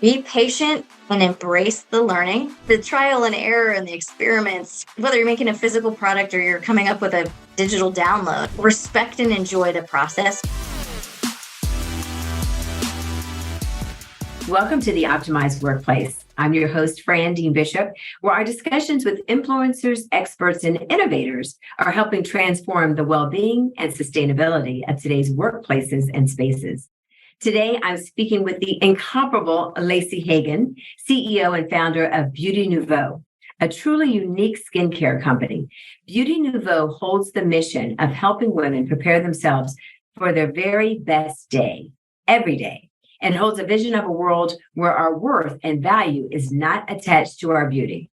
Be patient and embrace the learning, the trial and error and the experiments, whether you're making a physical product or you're coming up with a digital download. Respect and enjoy the process. Welcome to the Optimized Workplace. I'm your host, Fran Bishop, where our discussions with influencers, experts, and innovators are helping transform the well-being and sustainability of today's workplaces and spaces. Today, I'm speaking with the incomparable Lacey Haegen, CEO and founder of Beaute Nouveau, a truly unique skincare company. Beaute Nouveau holds the mission of helping women prepare themselves for their very best day, every day, and holds a vision of a world where our worth and value is not attached to our beauty.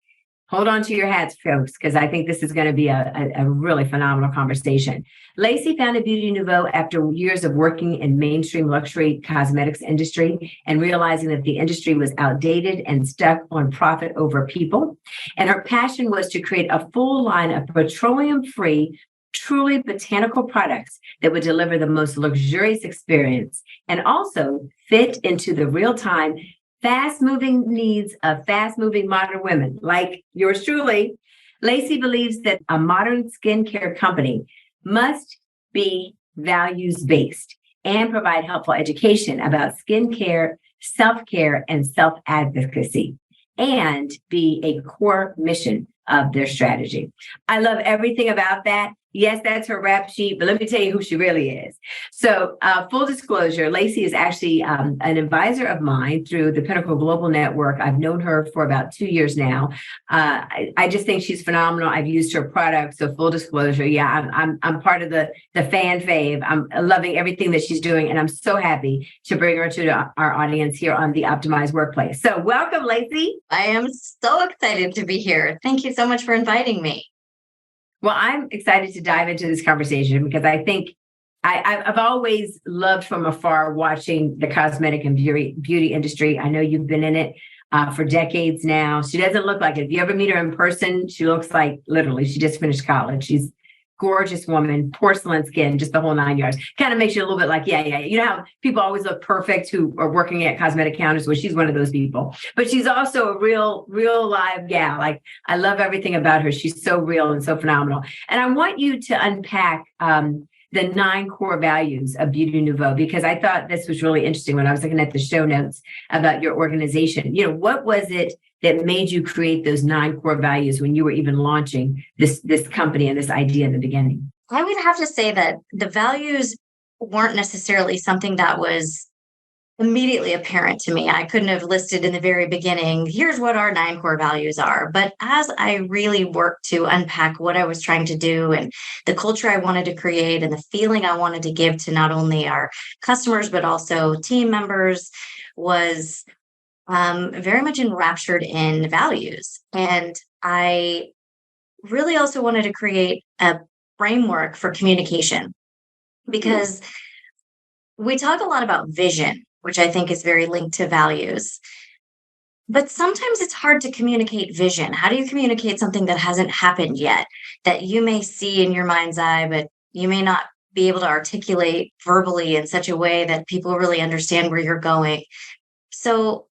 Hold on to your hats, folks, because I think this is going to be a really phenomenal conversation. Lacey founded Beaute Nouveau after years of working in mainstream luxury cosmetics industry and realizing that the industry was outdated and stuck on profit over people. And her passion was to create a full line of petroleum-free, truly botanical products that would deliver the most luxurious experience and also fit into the real-time, fast-moving needs of fast-moving modern women like yours truly. Lacey believes that a modern skincare company must be values-based and provide helpful education about skincare, self-care, and self-advocacy, and be a core mission of their strategy. I love everything about that. Yes, that's her rap sheet, but let me tell you who she really is. So full disclosure, Lacey is actually an advisor of mine through the Pinnacle Global Network. I've known her for about 2 years now. I just think she's phenomenal. I've used her product. So full disclosure, yeah, I'm part of the fan fave. I'm loving everything that she's doing. And I'm so happy to bring her to our audience here on the Optimized Workplace. So welcome, Lacey. I am so excited to be here. Thank you so much for inviting me. Well, I'm excited to dive into this conversation because I think I've always loved from afar watching the cosmetic and beauty industry. I know you've been in it for decades now. She doesn't look like it. If you ever meet her in person, she looks like literally she just finished college. She's gorgeous woman, porcelain skin, just the whole 9 yards. Kind of makes you a little bit like, yeah. You know how people always look perfect who are working at cosmetic counters? Well, she's one of those people. But she's also a real live gal. Like, I love everything about her. She's so real and so phenomenal. And I want you to unpack the 9 core values of Beaute Nouveau, because I thought this was really interesting when I was looking at the show notes about your organization. You know, what was it that made you create those 9 core values when you were even launching this company and this idea in the beginning? I would have to say that the values weren't necessarily something that was immediately apparent to me. I couldn't have listed in the very beginning, here's what our 9 core values are. But as I really worked to unpack what I was trying to do and the culture I wanted to create and the feeling I wanted to give to not only our customers, but also team members, was very much enraptured in values. And I really also wanted to create a framework for communication, because we talk a lot about vision, which I think is very linked to values. But sometimes it's hard to communicate vision. How do you communicate something that hasn't happened yet, that you may see in your mind's eye, but you may not be able to articulate verbally in such a way that people really understand where you're going? So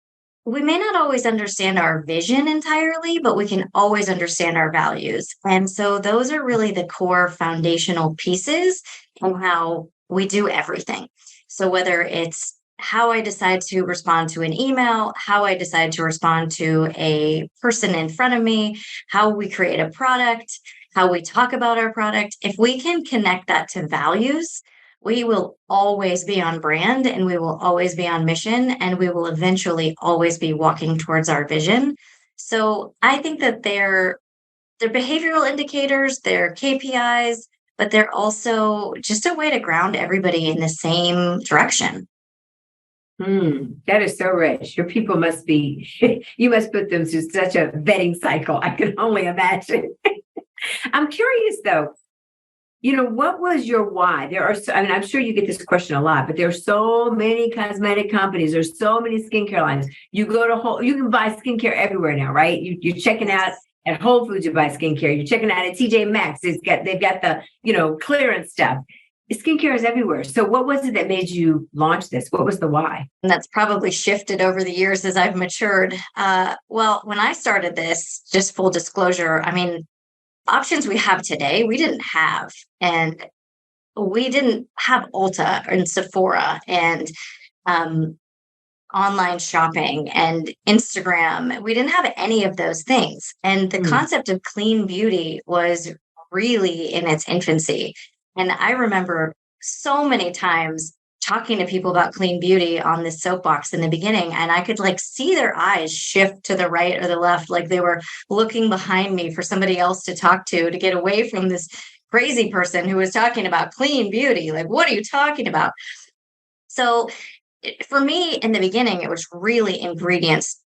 we may not always understand our vision entirely, but we can always understand our values. And so those are really the core foundational pieces in how we do everything. So whether it's how I decide to respond to an email, how I decide to respond to a person in front of me, how we create a product, how we talk about our product, if we can connect that to values, we will always be on brand and we will always be on mission, and we will eventually always be walking towards our vision. So I think that they're behavioral indicators, they're KPIs, but they're also just a way to ground everybody in the same direction. That is so rich. Your people must be, you must put them through such a vetting cycle. I can only imagine. I'm curious though, you know, what was your why? I'm sure you get this question a lot, but there are so many cosmetic companies. There's so many skincare lines. You can buy skincare everywhere now, right? You're checking out at Whole Foods, you buy skincare. You're checking out at TJ Maxx. They've got the, clearance stuff. skincare is everywhere. So what was it that made you launch this? What was the why? And that's probably shifted over the years as I've matured. Well, when I started this, just full disclosure, I mean, options we have today, we didn't have. And we didn't have Ulta and Sephora and um, online shopping and Instagram. We didn't have any of those things. And the Mm. concept of clean beauty was really in its infancy. And I remember so many times talking to people about clean beauty on this soapbox in the beginning, and I could like see their eyes shift to the right or the left, like they were looking behind me for somebody else to talk to get away from this crazy person who was talking about clean beauty. Like, what are you talking about? So for me in the beginning, it was really ingredients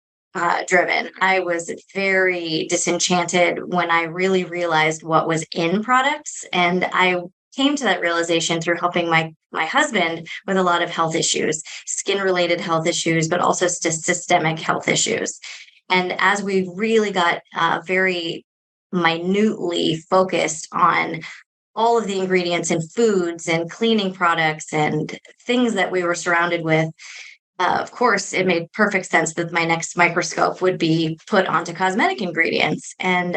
driven. I was very disenchanted when I really realized what was in products. And I came to that realization through helping my husband with a lot of health issues, skin related health issues, but also systemic health issues. And as we really got very minutely focused on all of the ingredients in foods and cleaning products and things that we were surrounded with, of course, it made perfect sense that my next microscope would be put onto cosmetic ingredients. And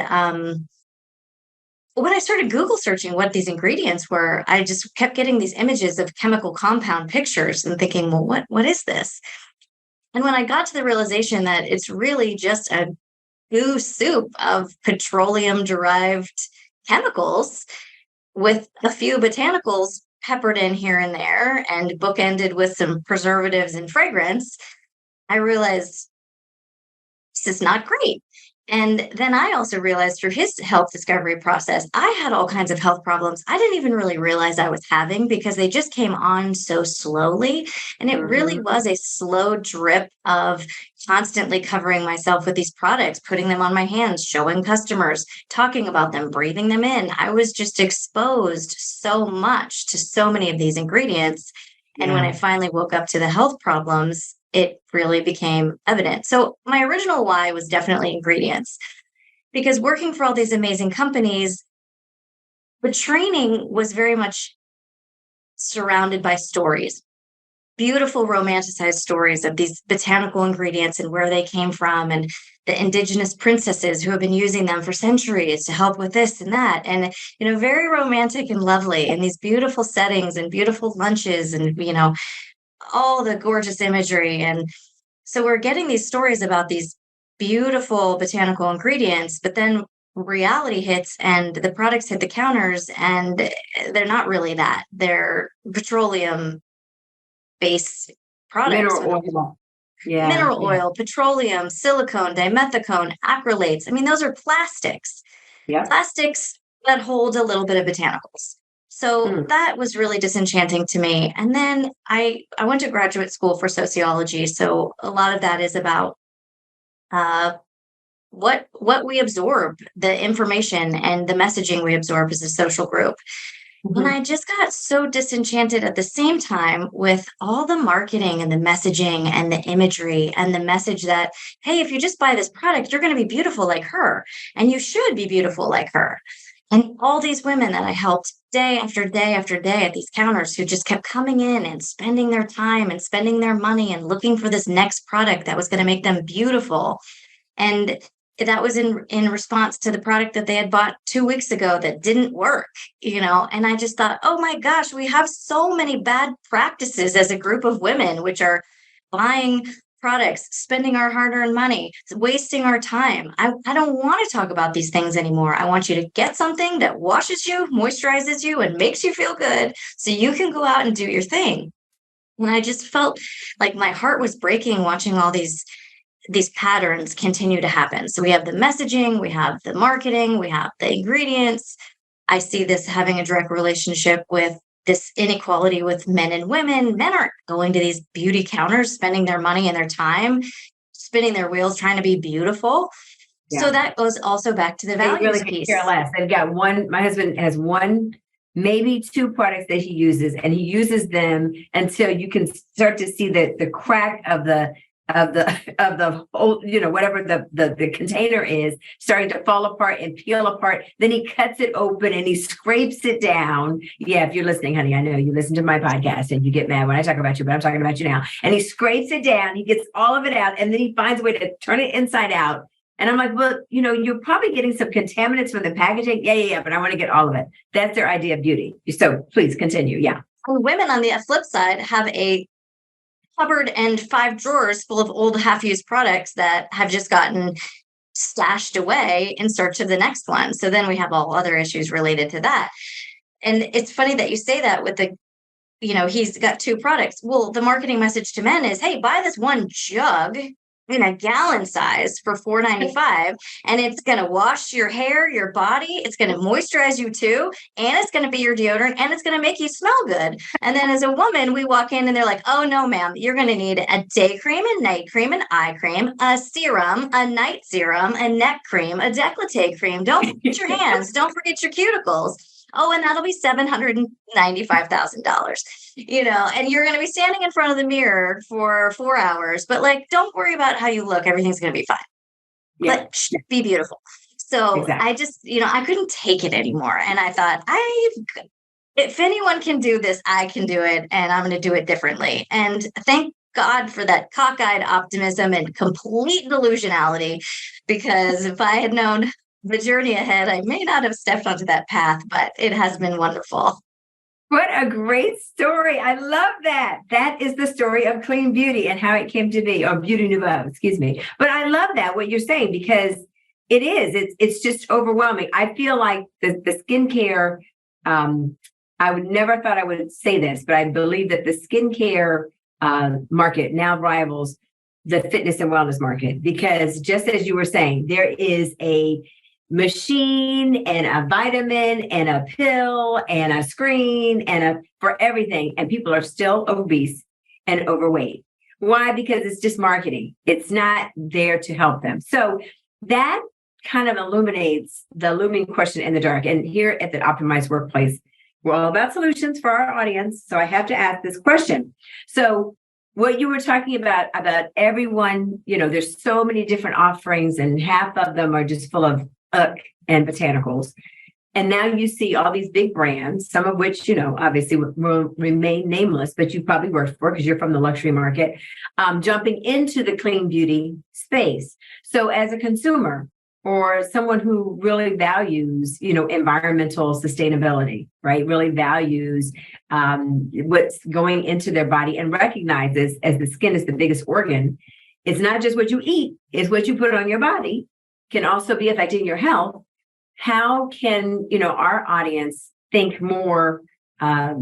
when I started Google searching what these ingredients were, I just kept getting these images of chemical compound pictures and thinking, well, what is this? And when I got to the realization that it's really just a goo soup of petroleum derived chemicals with a few botanicals peppered in here and there and bookended with some preservatives and fragrance, I realized this is not great. And then I also realized through his health discovery process, I had all kinds of health problems I didn't even really realize I was having because they just came on so slowly. And it really Mhm. was a slow drip of constantly covering myself with these products, putting them on my hands, showing customers, talking about them, breathing them in. I was just exposed so much to so many of these ingredients. And when I Yeah. finally woke up to the health problems, it really became evident. So, my original why was definitely ingredients because working for all these amazing companies, the training was very much surrounded by stories, beautiful romanticized stories of these botanical ingredients and where they came from and the indigenous princesses who have been using them for centuries to help with this and that. And, very romantic and lovely in these beautiful settings and beautiful lunches and, all the gorgeous imagery. And so we're getting these stories about these beautiful botanical ingredients, but then reality hits and the products hit the counters and they're not really that. They're petroleum based products Mineral with oil. Yeah. mineral Yeah. oil, petroleum, silicone, dimethicone, acrylates. I mean, those are Yep. plastics that hold a little bit of botanicals. So Mm. that was really disenchanting to me. And then I went to graduate school for sociology. So a lot of that is about uh, what we absorb, the information and the messaging we absorb as a social group. And Mhm. I just got so disenchanted at the same time with all the marketing and the messaging and the imagery and the message that, hey, if you just buy this product, you're going to be beautiful like her. And you should be beautiful like her. And all these women that I helped day after day after day at these counters who just kept coming in and spending their time and spending their money and looking for this next product that was going to make them beautiful. And that was in response to the product that they had bought 2 weeks ago that didn't work. And I just thought, oh my gosh, we have so many bad practices as a group of women, which are buying products, spending our hard-earned money, wasting our time. I don't want to talk about these things anymore. I want you to get something that washes you, moisturizes you, and makes you feel good so you can go out and do your thing. And I just felt like my heart was breaking watching all these patterns continue to happen. So we have the messaging, we have the marketing, we have the ingredients. I see this having a direct relationship with this inequality with men and women. Men aren't going to these beauty counters, spending their money and their time, spinning their wheels, trying to be beautiful. So Yeah. that goes also back to the They really values could care piece. less. They've got one, my husband has one, maybe two products that he uses, and he uses them until you can start to see the crack of the the whole, whatever the container is, starting to fall apart and peel apart. Then he cuts it open and he scrapes it down. Yeah, if you're listening, honey, I know you listen to my podcast and you get mad when I talk about you, but I'm talking about you now. And he scrapes it down, he gets all of it out, and then he finds a way to turn it inside out. And I'm like, well, you're probably getting some contaminants from the packaging. Yeah, but I want to get all of it. That's their idea of beauty. So please continue. Yeah. Women on the flip side have a cupboard and 5 drawers full of old half-used products that have just gotten stashed away in search of the next one. So then we have all other issues related to that. And it's funny that you say that with he's got 2 products. Well, the marketing message to men is, hey, buy this one jug in a gallon size for $4.95, and it's going to wash your hair, your body. It's going to moisturize you too, and it's going to be your deodorant, and it's going to make you smell good. And then as a woman, we walk in and they're like, oh no, ma'am, you're going to need a day cream, a night cream, an eye cream, a serum, a night serum, a neck cream, a décolleté cream. Don't forget your hands. Don't forget your cuticles. Oh, and that'll be $795,000, and you're going to be standing in front of the mirror for 4 hours, but don't worry about how you look. Everything's going to be fine. Yeah. But be beautiful. So exactly. I just, I couldn't take it anymore. And I thought, if anyone can do this, I can do it. And I'm going to do it differently. And thank God for that cockeyed optimism and complete delusionality, because if I had known the journey ahead, I may not have stepped onto that path, but it has been wonderful. What a great story. I love that. That is the story of clean beauty and how it came to be, or Beaute Nouveau, excuse me. But I love that, what you're saying, because it's just overwhelming. I feel like the skincare, I would never thought I would say this, but I believe that the skincare market now rivals the fitness and wellness market, because just as you were saying, there is a machine and a vitamin and a pill and a screen for everything. And people are still obese and overweight. Why? Because it's just marketing. It's not there to help them. So that kind of illuminates the looming question in the dark. And here at the Optimized Workplace, we're all about solutions for our audience. So I have to ask this question. So what you were talking about everyone, there's so many different offerings, and half of them are just full of and botanicals. And now you see all these big brands, some of which, obviously will remain nameless, but you probably worked for because you're from the luxury market, jumping into the clean beauty space. So as a consumer or someone who really values, environmental sustainability, right? Really values what's going into their body and recognizes, as the skin is the biggest organ, it's not just what you eat, it's what you put on your body can also be affecting your health. How can, our audience think more, what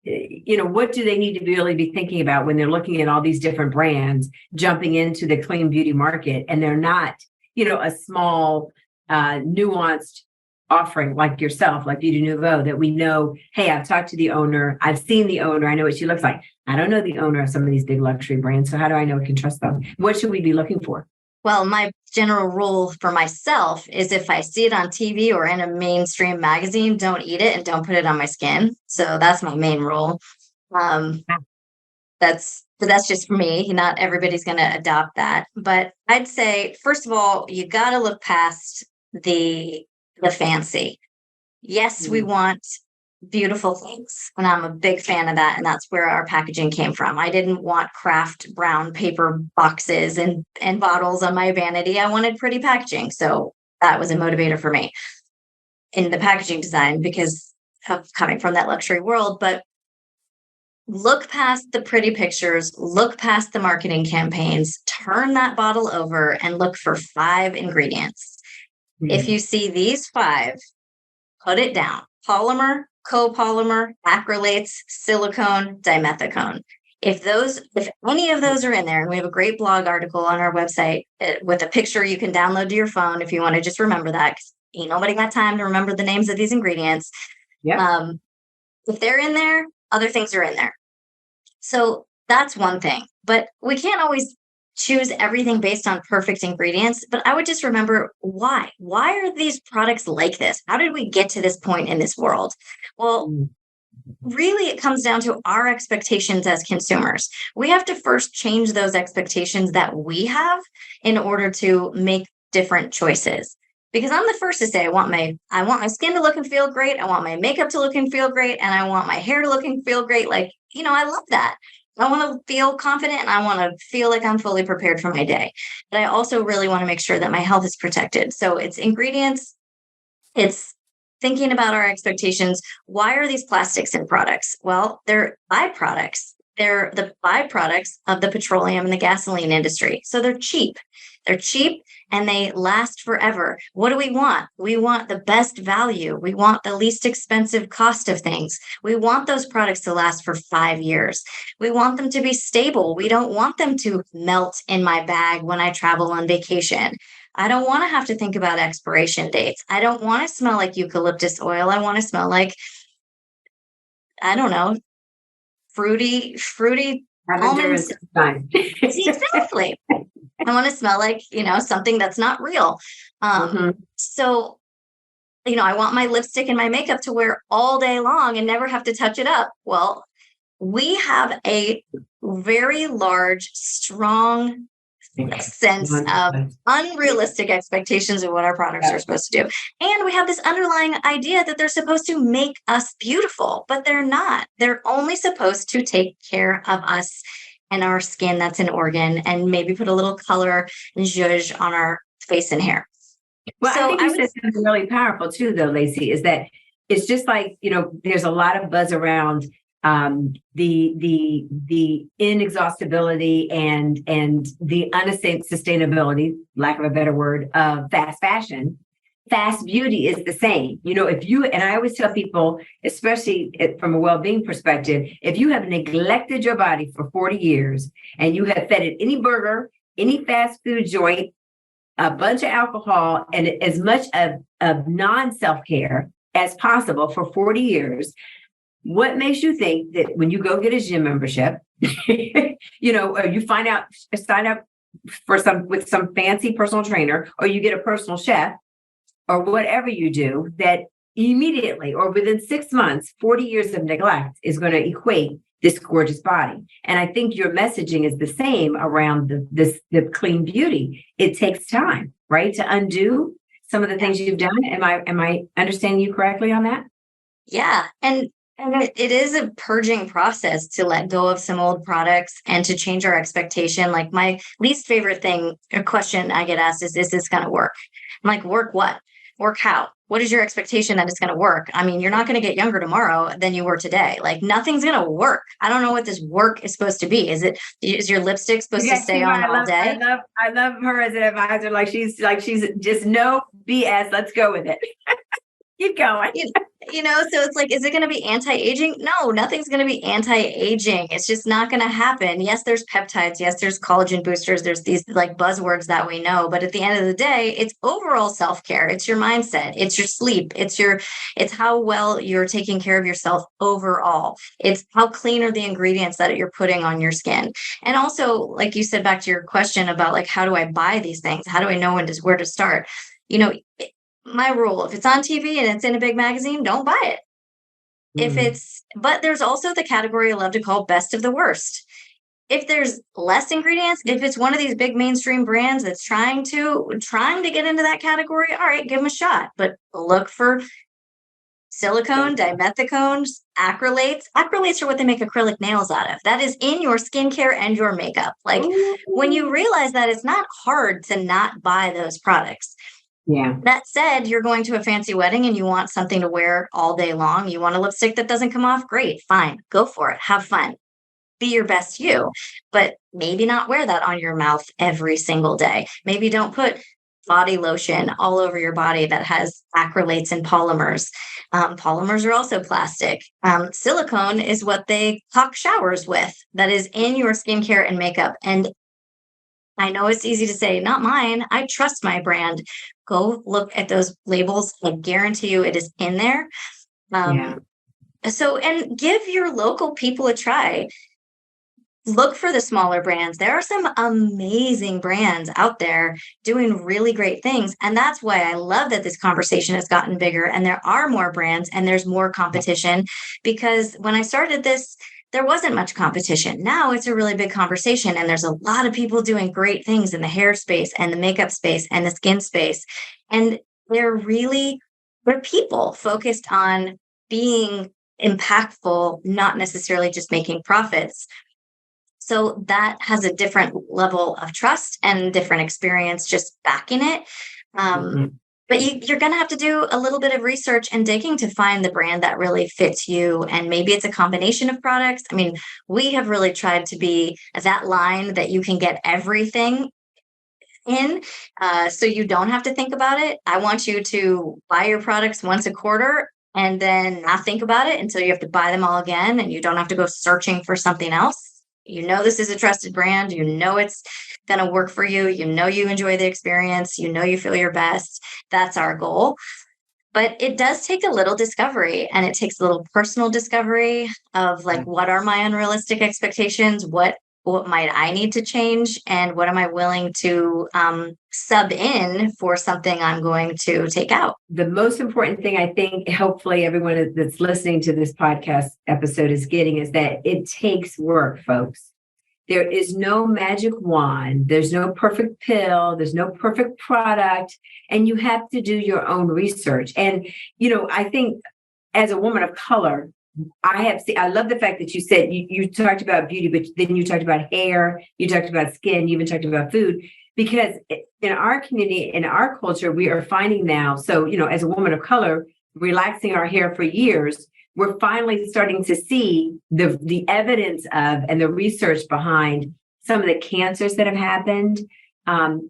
do they need to really be thinking about when they're looking at all these different brands jumping into the clean beauty market, and they're not, a small, nuanced offering like yourself, like Beaute Nouveau, that we know, hey, I've talked to the owner, I've seen the owner, I know what she looks like. I don't know the owner of some of these big luxury brands, so how do I know I can trust them? What should we be looking for? Well, my general rule for myself is if I see it on TV or in a mainstream magazine, don't eat it and don't put it on my skin. So that's my main rule. That's just for me. Not everybody's going to adopt that. But I'd say, first of all, you got to look past the fancy. Yes, we want beautiful things, and I'm a big fan of that, and that's where our packaging came from. I didn't want craft brown paper boxes and bottles on my vanity. I wanted pretty packaging, so that was a motivator for me in the packaging design because of coming from that luxury world. But look past the pretty pictures, look past the marketing campaigns, turn that bottle over and look for 5 ingredients. If you see these 5, put it down. Polymer, copolymer, acrylates, silicone, dimethicone. If any of those are in there, and we have a great blog article on our website with a picture you can download to your phone if you want to just remember that, because ain't nobody got time to remember the names of these ingredients. Yep. If they're in there, other things are in there. So that's one thing. But we can't always choose everything based on perfect ingredients. But I would just remember why. Why are these products like this? How did we get to this point in this world? Well, really it comes down to our expectations as consumers. We have to first change those expectations that we have in order to make different choices. Because I'm the first to say I want my skin to look and feel great. I want my makeup to look and feel great. And I want my hair to look and feel great. Like, I love that. I want to feel confident and I want to feel like I'm fully prepared for my day. But I also really want to make sure that my health is protected. So it's ingredients, it's thinking about our expectations. Why are these plastics in products? Well, they're byproducts. They're the byproducts of the petroleum and the gasoline industry. So they're cheap. They're cheap and they last forever. What do we want? We want the best value. We want the least expensive cost of things. We want those products to last for 5 years. We want them to be stable. We don't want them to melt in my bag when I travel on vacation. I don't want to have to think about expiration dates. I don't want to smell like eucalyptus oil. I want to smell like, I don't know, fruity almonds. Exactly. I want to smell like, something that's not real. So, I want my lipstick and my makeup to wear all day long and never have to touch it up. Well, we have a very large, strong sense of unrealistic expectations of what our products are supposed to do. And we have this underlying idea that they're supposed to make us beautiful, but they're not. They're only supposed to take care of us and our skin. That's an organ, and maybe put a little color and zhuzh on our face and hair. Well, so I think you said something really powerful too, though, Lacey, is that it's just like, there's a lot of buzz around the inexhaustibility and the unsustainability, lack of a better word, of fast fashion. Fast beauty is the same. And I always tell people, especially from a well-being perspective, if you have neglected your body for 40 years and you have fed it any burger, any fast food joint, a bunch of alcohol, and as much of non-self-care as possible for 40 years, what makes you think that when you go get a gym membership, or you sign up with some fancy personal trainer, or you get a personal chef, or whatever you do, that immediately or within 6 months, 40 years of neglect is going to equate this gorgeous body? And I think your messaging is the same around the clean beauty. It takes time, right, to undo some of the things you've done. Am I understanding you correctly on that? Yeah. And it is a purging process to let go of some old products and to change our expectation. Like, my least favorite thing or question I get asked is this going to work? I'm like, work what? Work how? What is your expectation that it's going to work? I mean, you're not going to get younger tomorrow than you were today. Like, nothing's going to work. I don't know what this work is supposed to be. Is your lipstick supposed to stay on all day? I love her as an advisor. Like she's just no BS. Let's go with it. Keep going. So it's like, is it going to be anti-aging? No, nothing's going to be anti-aging. It's just not going to happen. Yes, there's peptides. Yes, there's collagen boosters. There's these like buzzwords that we know. But at the end of the day, it's overall self-care. It's your mindset. It's your sleep. It's how well you're taking care of yourself overall. It's how clean are the ingredients that you're putting on your skin. And also, like you said, back to your question about like, how do I buy these things? How do I know where to start? My rule, if it's on TV and it's in a big magazine, don't buy it. But there's also the category I love to call best of the worst. If there's less ingredients, if it's one of these big mainstream brands that's trying to get into that category, all right, give them a shot. But look for silicone, dimethicones, acrylates. Acrylates are what they make acrylic nails out of. That is in your skincare and your makeup. Like, when you realize that, it's not hard to not buy those products. Yeah. That said, you're going to a fancy wedding and you want something to wear all day long. You want a lipstick that doesn't come off? Great, fine, go for it. Have fun. Be your best you. But maybe not wear that on your mouth every single day. Maybe don't put body lotion all over your body that has acrylates and polymers. Polymers are also plastic. Silicone is what they caulk showers with. That is in your skincare and makeup. And I know it's easy to say, not mine. I trust my brand. Go look at those labels. I guarantee you it is in there. And give your local people a try. look for the smaller brands. There are some amazing brands out there doing really great things. And that's why I love that this conversation has gotten bigger and there are more brands and there's more competition. Because when I started this, there wasn't much competition. Now it's a really big conversation, and there's a lot of people doing great things in the hair space and the makeup space and the skin space. And they're people focused on being impactful, not necessarily just making profits. So that has a different level of trust and different experience just backing it. Mhm. But you're going to have to do a little bit of research and digging to find the brand that really fits you. And maybe it's a combination of products. I mean, we have really tried to be that line that you can get everything in, so you don't have to think about it. I want you to buy your products once a quarter and then not think about it until you have to buy them all again, and you don't have to go searching for something else. You know this is a trusted brand. You know it's going to work for you. You know you enjoy the experience. You know you feel your best. That's our goal. But it does take a little discovery, and it takes a little personal discovery of like, what are my unrealistic expectations? What might I need to change? And what am I willing to sub in for something I'm going to take out? The most important thing I think, hopefully, everyone that's listening to this podcast episode is getting is that it takes work, folks. There is no magic wand. There's no perfect pill. There's no perfect product. And you have to do your own research. And, I think as a woman of color, I love the fact that you said you talked about beauty, but then you talked about hair, you talked about skin, you even talked about food, because in our community, in our culture, we are finding now. So, as a woman of color, relaxing our hair for years, we're finally starting to see the evidence of and the research behind some of the cancers that have happened,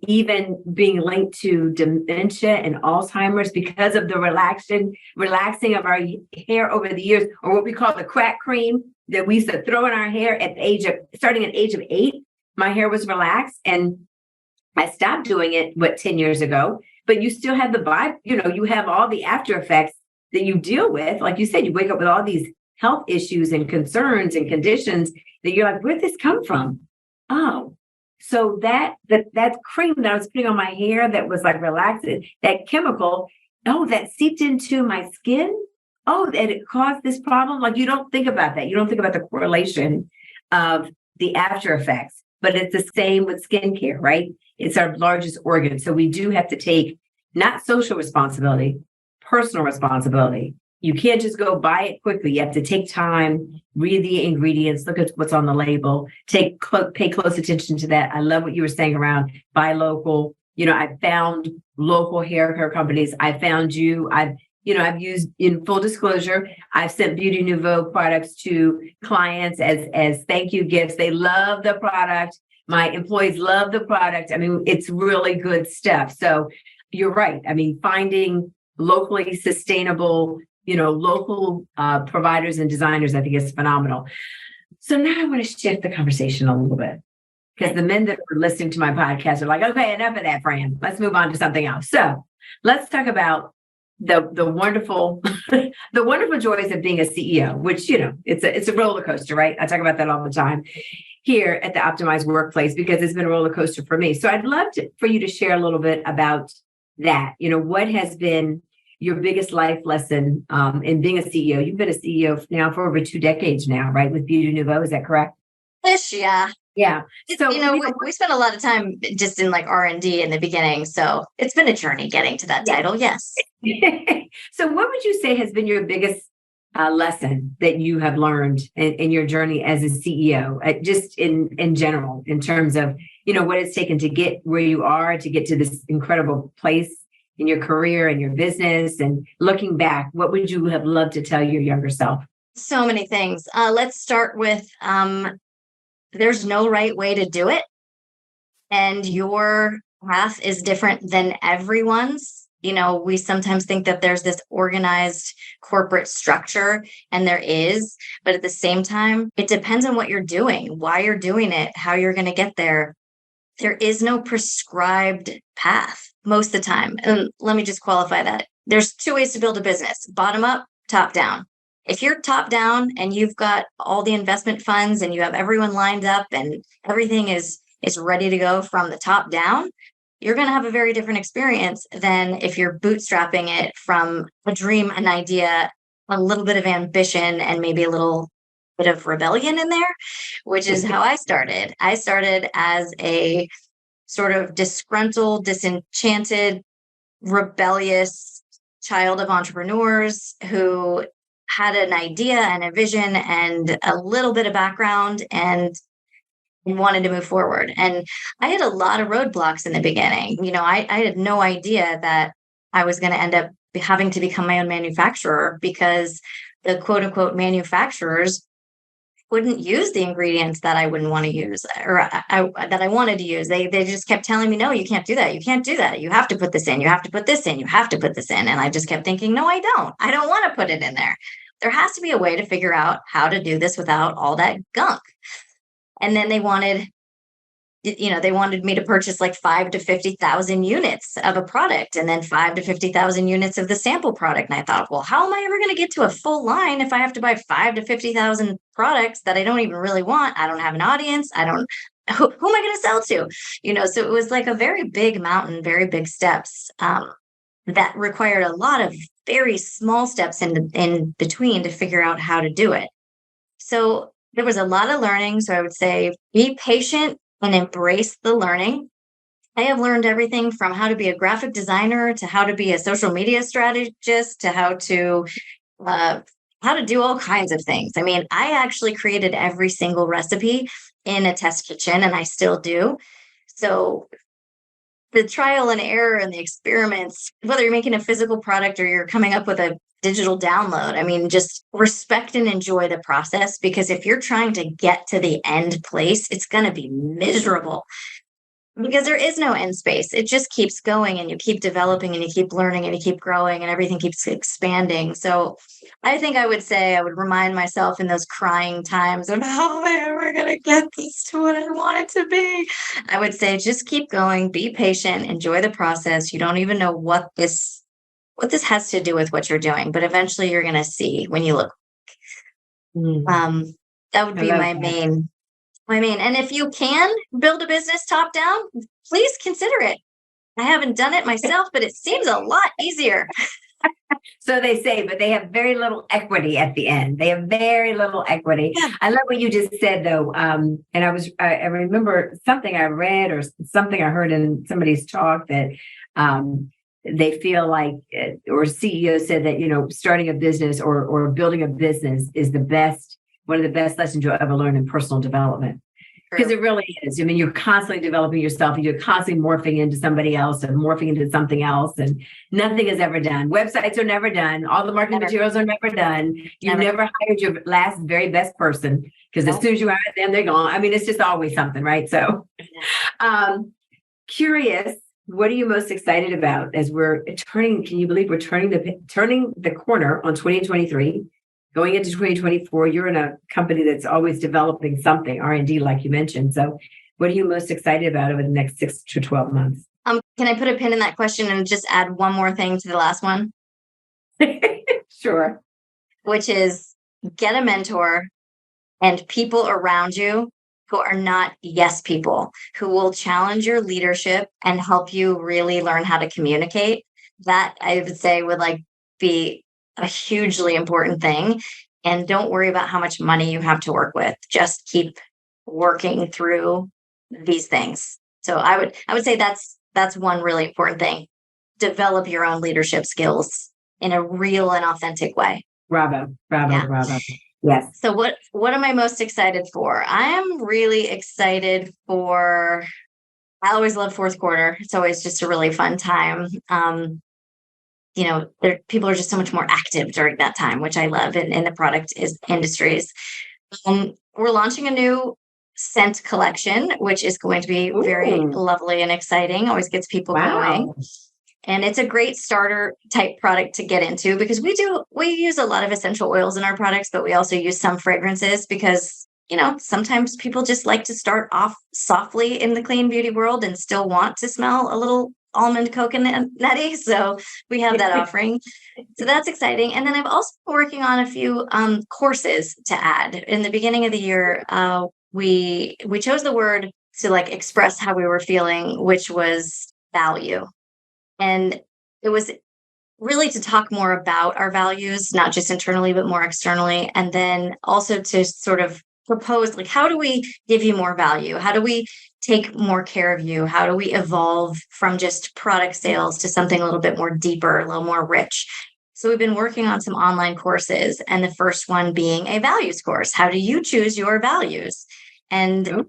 even being linked to dementia and Alzheimer's because of the relaxing of our hair over the years, or what we call the crack cream that we used to throw in our hair starting at age of 8. My hair was relaxed, and I stopped doing it, 10 years ago, but you still have the vibe, you have all the after effects that you deal with. Like you said, you wake up with all these health issues and concerns and conditions that you're like, where'd this come from? Oh, so that cream that I was putting on my hair that was like relaxing, that chemical, that seeped into my skin. Oh, that it caused this problem. Like, you don't think about that. You don't think about the correlation of the after effects, but it's the same with skincare, right? It's our largest organ. So we do have to take not social responsibility, personal responsibility. You can't just go buy it quickly. You have to take time, read the ingredients, look at what's on the label, pay close attention to that. I love what you were saying around buy local. I found local hair care companies. I found you. I've used, in full disclosure, I've sent Beaute Nouveau products to clients as thank you gifts. They love the product. My employees love the product. I mean, it's really good stuff. So you're right. I mean, finding locally sustainable, local providers and designers, I think is phenomenal. So now I want to shift the conversation a little bit, because the men that are listening to my podcast are like, okay, enough of that, Fran. Let's move on to something else. So let's talk about the wonderful, the wonderful joys of being a CEO, which, it's a roller coaster, right? I talk about that all the time here at the Optimized Workplace, because it's been a roller coaster for me. So I'd love for you to share a little bit about that. What has been your biggest life lesson in being a CEO? You've been a CEO now for over 2 decades now, right? With Beaute Nouveau, is that correct? Ish, yeah. Yeah. So, we spent a lot of time just in like R&D in the beginning. So it's been a journey getting to that title. Yes. So what would you say has been your biggest lesson that you have learned in your journey as a CEO, just in general, in terms of, what it's taken to get where you are, to get to this incredible place in your career and your business? And looking back, what would you have loved to tell your younger self? So many things. Let's start with there's no right way to do it. And your path is different than everyone's. We sometimes think that there's this organized corporate structure, and there is, but at the same time, it depends on what you're doing, why you're doing it, how you're going to get there. There is no prescribed path most of the time. And let me just qualify that. There's 2 ways to build a business: bottom up, top down. if you're top down and you've got all the investment funds and you have everyone lined up and everything is ready to go from the top down, you're going to have a very different experience than if you're bootstrapping it from a dream, an idea, a little bit of ambition, and maybe a little bit of rebellion in there, which is how I started. I started as a sort of disgruntled, disenchanted, rebellious child of entrepreneurs who had an idea and a vision and a little bit of background and wanted to move forward. And I had a lot of roadblocks in the beginning. I had no idea that I was going to end up having to become my own manufacturer, because the quote unquote manufacturers wouldn't use the ingredients that I wouldn't want to use, or that I wanted to use. They just kept telling me, no, you can't do that. You can't do that. You have to put this in. You have to put this in. You have to put this in. And I just kept thinking, no, I don't. I don't want to put it in there. There has to be a way to figure out how to do this without all that gunk. And then they wanted me to purchase like 5 to 50,000 units of a product, and then 5 to 50,000 units of the sample product. And I thought, well, how am I ever going to get to a full line if I have to buy 5 to 50,000 products that I don't even really want? I don't have an audience. Who am I going to sell to? So it was like a very big mountain, very big steps that required a lot of very small steps in between to figure out how to do it. So there was a lot of learning. So I would say be patient and embrace the learning. I have learned everything from how to be a graphic designer to how to be a social media strategist to how to do all kinds of things. I mean, I actually created every single recipe in a test kitchen, and I still do. So the trial and error and the experiments, whether you're making a physical product or you're coming up with a digital download, I mean, just respect and enjoy the process, because if you're trying to get to the end place, it's going to be miserable, because there is no end space. It just keeps going, and you keep developing, and you keep learning, and you keep growing, and everything keeps expanding. So I think I would remind myself in those crying times of how am I ever going to get this to what I want it to be? I would say, just keep going, be patient, enjoy the process. You don't even know what this has to do with what you're doing, but eventually you're going to see when you look. That would be my main. And if you can build a business top down, please consider it. I haven't done it myself, but it seems a lot easier. So they say, but they have very little equity at the end. They have very little equity. Yeah. I love what you just said, though. And I remember something I read or something I heard in somebody's talk that they feel like, or CEO said that, starting a business or building a business is one of the best lessons you'll ever learn in personal development. Because it really is. I mean, you're constantly developing yourself, and you're constantly morphing into somebody else and morphing into something else, and nothing is ever done. Websites are never done. All the marketing materials are never done. You've never hired your last, very best person, because as soon as you hire them, they're gone. I mean, it's just always something, right? So curious, what are you most excited about as we're turning? Can you believe we're turning the corner on 2023? Going into 2024, you're in a company that's always developing something, R&D, like you mentioned. So what are you most excited about over the next 6 to 12 months? Can I put a pin in that question and just add one more thing to the last one? Sure. Which is, get a mentor and people around you who are not yes people, who will challenge your leadership and help you really learn how to communicate. That, I would say, would be a hugely important thing. And don't worry about how much money you have to work with. Just keep working through these things. So I would say that's one really important thing. Develop your own leadership skills in a real and authentic way. Bravo. Yes. So what am I most excited for? I am really excited for, I always love fourth quarter. It's always just a really fun time. People are just so much more active during that time, which I love in the product industries. We're launching a new scent collection, which is going to be very lovely and exciting. Always gets people going. And it's a great starter type product to get into, because we use a lot of essential oils in our products, but we also use some fragrances because, sometimes people just like to start off softly in the clean beauty world and still want to smell a little almond coconut nutty. So we have that offering. So that's exciting. And then I've also been working on a few courses to add. In the beginning of the year, we chose the word to like express how we were feeling, which was value. And it was really to talk more about our values, not just internally, but more externally. And then also to sort of propose, like, how do we give you more value? How do we take more care of you? How do we evolve from just product sales to something a little bit more deeper, a little more rich? So we've been working on some online courses, and the first one being a values course. How do you choose your values? And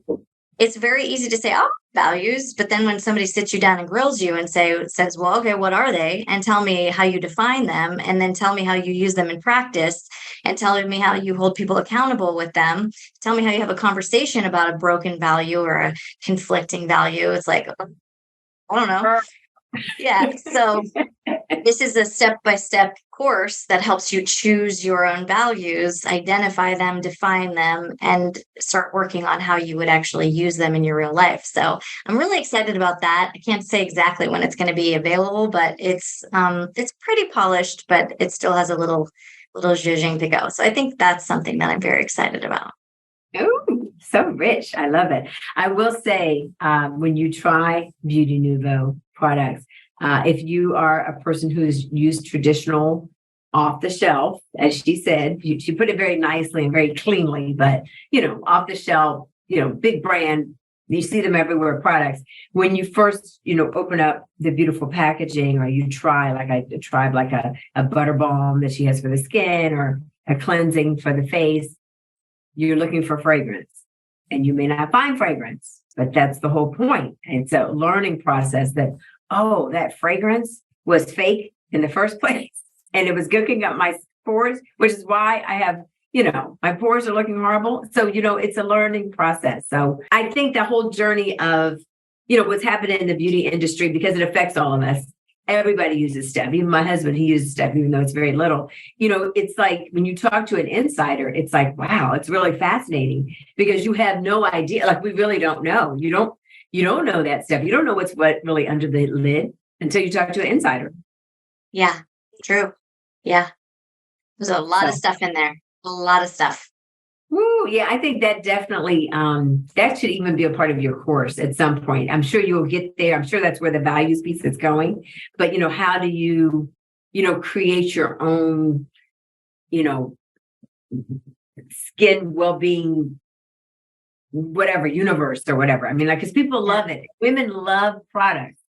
it's very easy to say, oh, values. But then when somebody sits you down and grills you and says, well, okay, what are they? And tell me how you define them. And then tell me how you use them in practice, and tell me how you hold people accountable with them. Tell me how you have a conversation about a broken value or a conflicting value. It's like, I don't know. Yeah. So this is a step-by-step course that helps you choose your own values, identify them, define them, and start working on how you would actually use them in your real life. So I'm really excited about that. I can't say exactly when it's going to be available, but it's pretty polished, but it still has a little zhuzhing to go. So I think that's something that I'm very excited about. Oh, so rich. I love it. I will say, when you try Beaute Nouveau products, if you are a person who's used traditional off the shelf, as she said, she put it very nicely and very cleanly, but, off the shelf, big brand, you see them everywhere products. When you first, open up the beautiful packaging, or you try, like I tried like a butter balm that she has for the skin, or a cleansing for the face, you're looking for fragrance, and you may not find fragrance, but that's the whole point. It's a learning process that, oh, that fragrance was fake in the first place, and it was gooking up my pores, which is why I have, my pores are looking horrible. So, it's a learning process. So I think the whole journey of, what's happening in the beauty industry, because it affects all of us. Everybody uses stuff. Even my husband, he uses stuff, even though it's very little. It's like when you talk to an insider, it's like, wow, it's really fascinating, because you have no idea. Like, we really don't know. You don't know that stuff. You don't know what's really under the lid until you talk to an insider. Yeah, true. Yeah. There's a lot of stuff in there. A lot of stuff. Woo, yeah, I think that definitely, that should even be a part of your course at some point. I'm sure you'll get there. I'm sure that's where the values piece is going. But, how do you, create your own, skin well-being, whatever, universe or whatever. I mean, like, because people love it. Women love products.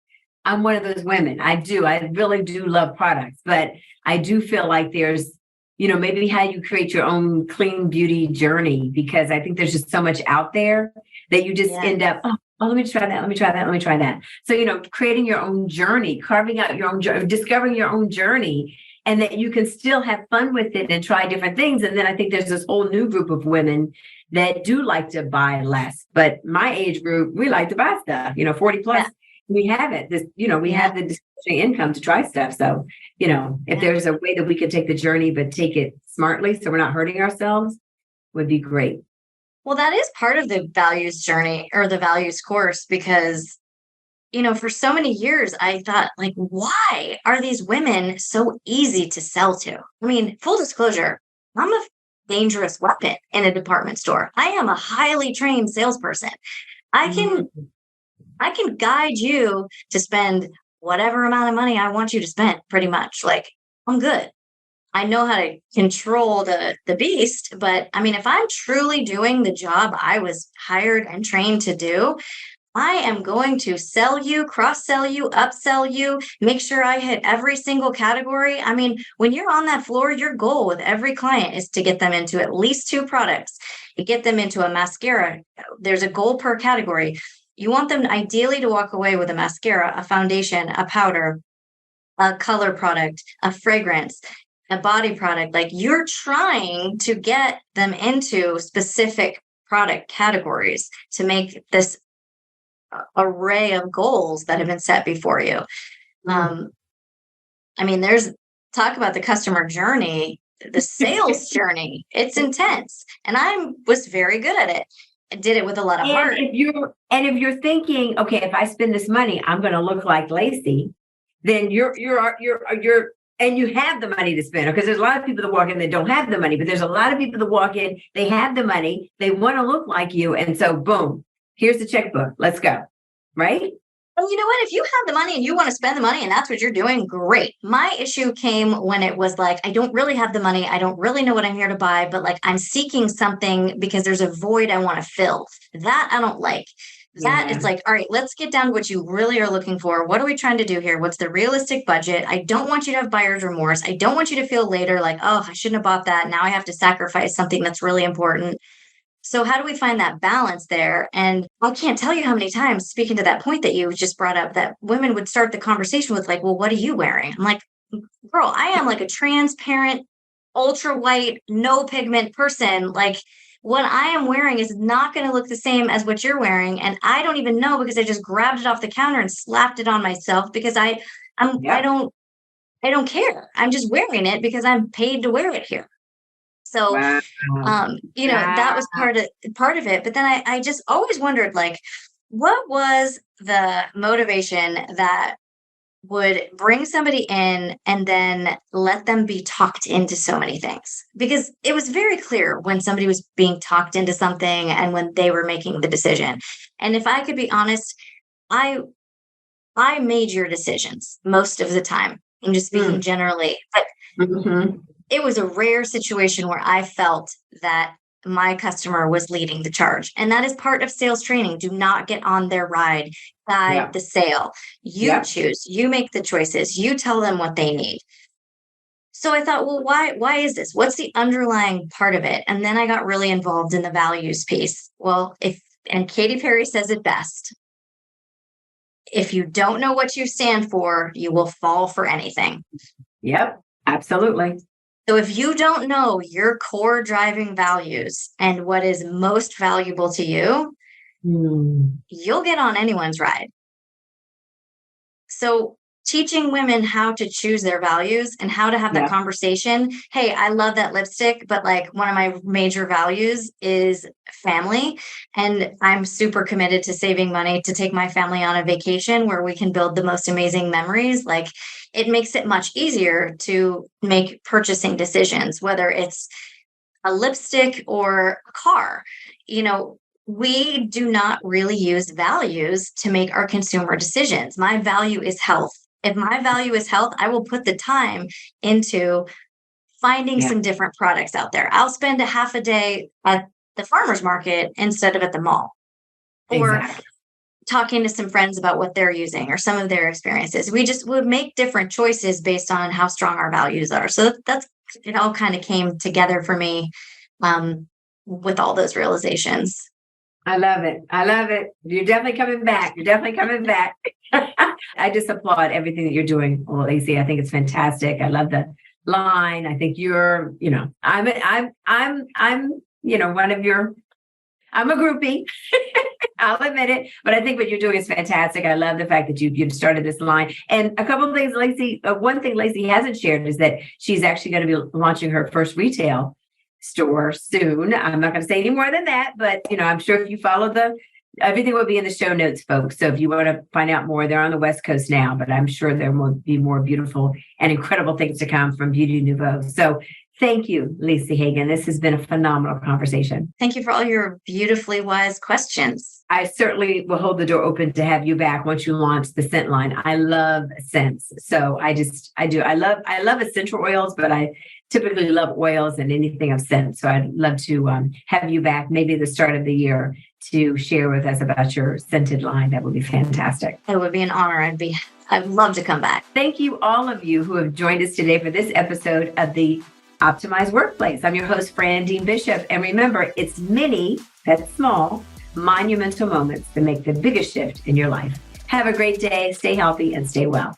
I'm one of those women. I really do love products, but I do feel like there's, maybe how you create your own clean beauty journey, because I think there's just so much out there that you just end up, oh, let me try that. Let me try that. Let me try that. So, creating your own journey, carving out your own journey, discovering your own journey, and that you can still have fun with it and try different things. And then I think there's this whole new group of women that do like to buy less, but my age group, we like to buy stuff, 40 plus. Yeah. We have it. We have the discretionary income to try stuff. So, if there's a way that we could take the journey, but take it smartly, so we're not hurting ourselves, would be great. Well, that is part of the values journey, or the values course, because, for so many years, I thought, like, why are these women so easy to sell to? I mean, full disclosure, I'm a dangerous weapon in a department store. I am a highly trained salesperson. I can guide you to spend whatever amount of money I want you to spend, pretty much. Like, I'm good. I know how to control the beast, but I mean, if I'm truly doing the job I was hired and trained to do, I am going to sell you, cross-sell you, upsell you, make sure I hit every single category. I mean, when you're on that floor, your goal with every client is to get them into at least 2 products. You get them into a mascara. There's a goal per category. You want them ideally to walk away with a mascara, a foundation, a powder, a color product, a fragrance, a body product. Like, you're trying to get them into specific product categories to make this array of goals that have been set before you. I mean, there's talk about the customer journey, the sales journey. It's intense. And I was very good at it. did it with a lot of heart. If you're thinking, okay, if I spend this money, I'm going to look like Lacey, then you're and you have the money to spend, because there's a lot of people that walk in that don't have the money, but there's a lot of people that walk in, they have the money, they want to look like you. And so boom, here's the checkbook. Let's go. Right? And you know what? If you have the money and you want to spend the money and that's what you're doing, great. My issue came when it was like, I don't really have the money. I don't really know what I'm here to buy, but like I'm seeking something because there's a void I want to fill. That I don't like. That it's like, all right, let's get down to what you really are looking for. What are we trying to do here? What's the realistic budget? I don't want you to have buyer's remorse. I don't want you to feel later like, oh, I shouldn't have bought that. Now I have to sacrifice something that's really important. So how do we find that balance there? And I can't tell you how many times, speaking to that point that you just brought up, that women would start the conversation with like, well, what are you wearing? I'm like, girl, I am like a transparent, ultra white, no pigment person. Like, what I am wearing is not going to look the same as what you're wearing. And I don't even know, because I just grabbed it off the counter and slapped it on myself because I don't care. I'm just wearing it because I'm paid to wear it here. So, Wow. That was part of it. But then I just always wondered, like, what was the motivation that would bring somebody in and then let them be talked into so many things? Because it was very clear when somebody was being talked into something and when they were making the decision. And if I could be honest, I made your decisions most of the time. I'm just speaking generally, but it was a rare situation where I felt that my customer was leading the charge. And that is part of sales training. Do not get on their ride, guide the sale. You choose, you make the choices, you tell them what they need. So I thought, well, why is this? What's the underlying part of it? And then I got really involved in the values piece. Well, and Katy Perry says it best, if you don't know what you stand for, you will fall for anything. Yep, absolutely. So if you don't know your core driving values and what is most valuable to you, you'll get on anyone's ride. So teaching women how to choose their values and how to have that conversation. Hey, I love that lipstick, but like one of my major values is family. And I'm super committed to saving money to take my family on a vacation where we can build the most amazing memories. Like, it makes it much easier to make purchasing decisions, whether it's a lipstick or a car. We do not really use values to make our consumer decisions. My value is health. If my value is health, I will put the time into finding some different products out there. I'll spend a half a day at the farmer's market instead of at the mall. Or talking to some friends about what they're using or some of their experiences. We just would make different choices based on how strong our values are. So it all kind of came together for me with all those realizations. I love it. I love it. You're definitely coming back. I just applaud everything that you're doing, Lacey. I think it's fantastic. I love the line. I think you're, I'm one of your, I'm a groupie. I'll admit it, but I think what you're doing is fantastic. I love the fact that you started this line. And a couple of things, Lacey, one thing Lacey hasn't shared is that she's actually going to be launching her first retail store soon. I'm not going to say any more than that, but I'm sure if you follow everything will be in the show notes, folks. So if you want to find out more, they're on the West Coast now, but I'm sure there will be more beautiful and incredible things to come from Beaute Nouveau. So thank you, Lacey Haegen. This has been a phenomenal conversation. Thank you for all your beautifully wise questions. I certainly will hold the door open to have you back once you launch the scent line. I love scents. So I do. I love essential oils, but I typically love oils and anything of scent. So I'd love to have you back maybe at the start of the year to share with us about your scented line. That would be fantastic. It would be an honor. I'd love to come back. Thank you, all of you who have joined us today for this episode of the Optimized Workplace. I'm your host, Fran Dean Bishop. And remember, it's many, that's small, monumental moments that make the biggest shift in your life. Have a great day, stay healthy, and stay well.